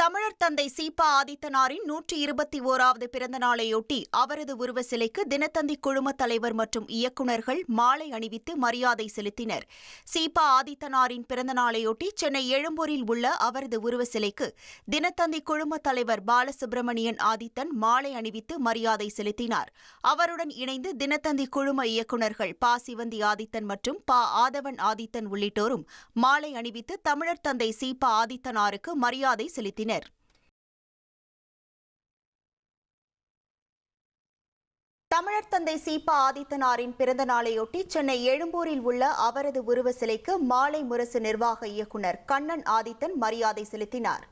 தமிழர் தந்தை சீபா ஆதித்தனாரின் 121வது பிறந்த நாளையொட்டி அவரது உருவ சிலைக்கு தினத்தந்தி குழும தலைவர் மற்றும் இயக்குநர்கள் மாலை அணிவித்து மரியாதை செலுத்தினர். சீபா ஆதித்தனாரின் பிறந்த நாளையொட்டி சென்னை எழும்பூரில் உள்ள அவரது உருவ சிலைக்கு தினத்தந்தி குழும தலைவர் பாலசுப்ரமணியன் ஆதித்தன் மாலை அணிவித்து மரியாதை செலுத்தினார். அவருடன் இணைந்து தினத்தந்தி குழும இயக்குநர்கள் ப. சிவந்தி ஆதித்தன் மற்றும் ப. ஆதவன் ஆதித்தன் உள்ளிட்டோரும் மாலை அணிவித்து தமிழர் தந்தை சீபா ஆதித்தனாருக்கு மரியாதை செலுத்தினர். தமிழர் தந்தை சீபா ஆதித்தனாரின் பிறந்த நாளையொட்டி சென்னை எழும்பூரில் உள்ள அவரது உருவ சிலைக்கு மாலை முரசு நிர்வாக இயக்குநர் கண்ணன் ஆதித்தன் மரியாதை செலுத்தினார்.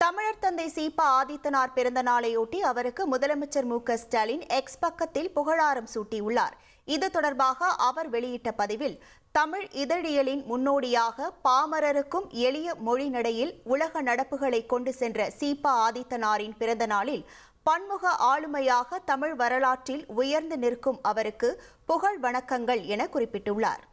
தமிழர் தந்தை சீபா ஆதித்தனார் பிறந்த நாளையொட்டி அவருக்கு முதலமைச்சர் மு.க. ஸ்டாலின் எக்ஸ் பக்கத்தில் புகழாரம் சூட்டியுள்ளார். இது தொடர்பாக அவர் வெளியிட்ட பதிவில், தமிழ் இதழியலின் முன்னோடியாக பாமரருக்கும் எளிய மொழி நடையில் உலக நடப்புகளை கொண்டு சென்ற சீபா ஆதித்தனாரின் பிறந்த நாளில் பன்முக ஆளுமையாக தமிழ் வரலாற்றில் உயர்ந்து நிற்கும் அவருக்கு புகழ் வணக்கங்கள் என குறிப்பிட்டுள்ளார்.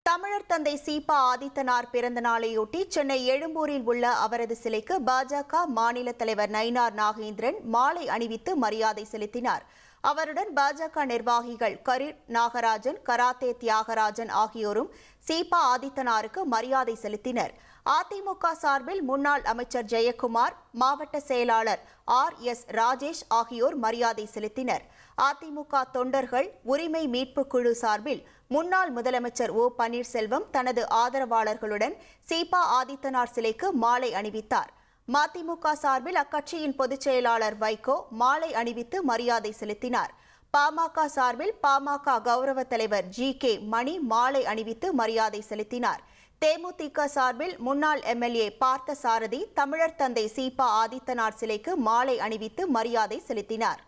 தமிழர் தந்தை சீபா ஆதித்தனார் பிறந்த நாளையொட்டி சென்னை எழும்பூரில் உள்ள அவரது சிலைக்கு பாஜக மாநில தலைவர் நயினார் நாகேந்திரன் மாலை அணிவித்து மரியாதை செலுத்தினார். அவருடன் பாஜக நிர்வாகிகள் கரீர் நாகராஜன், கராத்தே தியாகராஜன் ஆகியோரும் சீபா ஆதித்தனாருக்கு மரியாதை செலுத்தினர். அதிமுக சார்பில் முன்னாள் அமைச்சர் ஜெயக்குமார், மாவட்ட செயலாளர் R.S. ராஜேஷ் ஆகியோர் மரியாதை செலுத்தினர். அதிமுக தொண்டர்கள் உரிமை மீட்பு குழு சார்பில் முன்னாள் முதலமைச்சர் ஓ. பன்னீர்செல்வம் தனது ஆதரவாளர்களுடன் சீபா ஆதித்தனார் சிலைக்கு மாலை அணிவித்தார். மதிமுக சார்பில் அக்கட்சியின் பொதுச் செயலாளர் வைகோ மாலை அணிவித்து மரியாதை செலுத்தினார். பாமக சார்பில் பாமக கௌரவ தலைவர் G.K. மணி மாலை அணிவித்து மரியாதை செலுத்தினார். தேமுதிக சார்பில் முன்னாள் எம்எல்ஏ பார்த்தசாரதி தமிழர் தந்தை சீபா ஆதித்தனார் சிலைக்கு மாலை அணிவித்து மரியாதை செலுத்தினார்.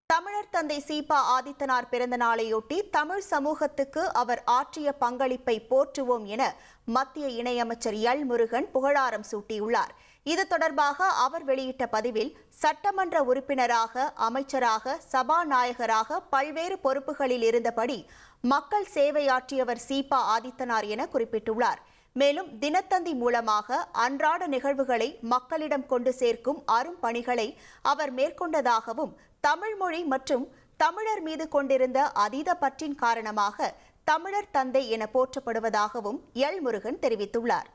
தமிழர் தந்தை சீபா ஆதித்தனார் பிறந்த நாளையொட்டி தமிழ் சமூகத்துக்கு அவர் ஆற்றிய பங்களிப்பை போற்றுவோம் என மத்திய இணையமைச்சர் எல். முருகன் புகழாரம் சூட்டியுள்ளார். இது தொடர்பாக அவர் வெளியிட்ட பதிவில், சட்டமன்ற உறுப்பினராக, அமைச்சராக, சபாநாயகராக பல்வேறு பொறுப்புகளில் இருந்தபடி மக்கள் சேவையாற்றியவர் சீபா ஆதித்தனார் என குறிப்பிட்டுள்ளார். மேலும் தினத்தந்தி மூலமாக அன்றாட நிகழ்வுகளை மக்களிடம் கொண்டு சேர்க்கும் அரும் பணிகளை அவர் மேற்கொண்டதாகவும், தமிழ் மொழி மற்றும் தமிழர் மீது கொண்டிருந்த அதீத பற்றின் காரணமாக தமிழர் தந்தை என போற்றப்படுவதாகவும் எல். முருகன் தெரிவித்துள்ளார்.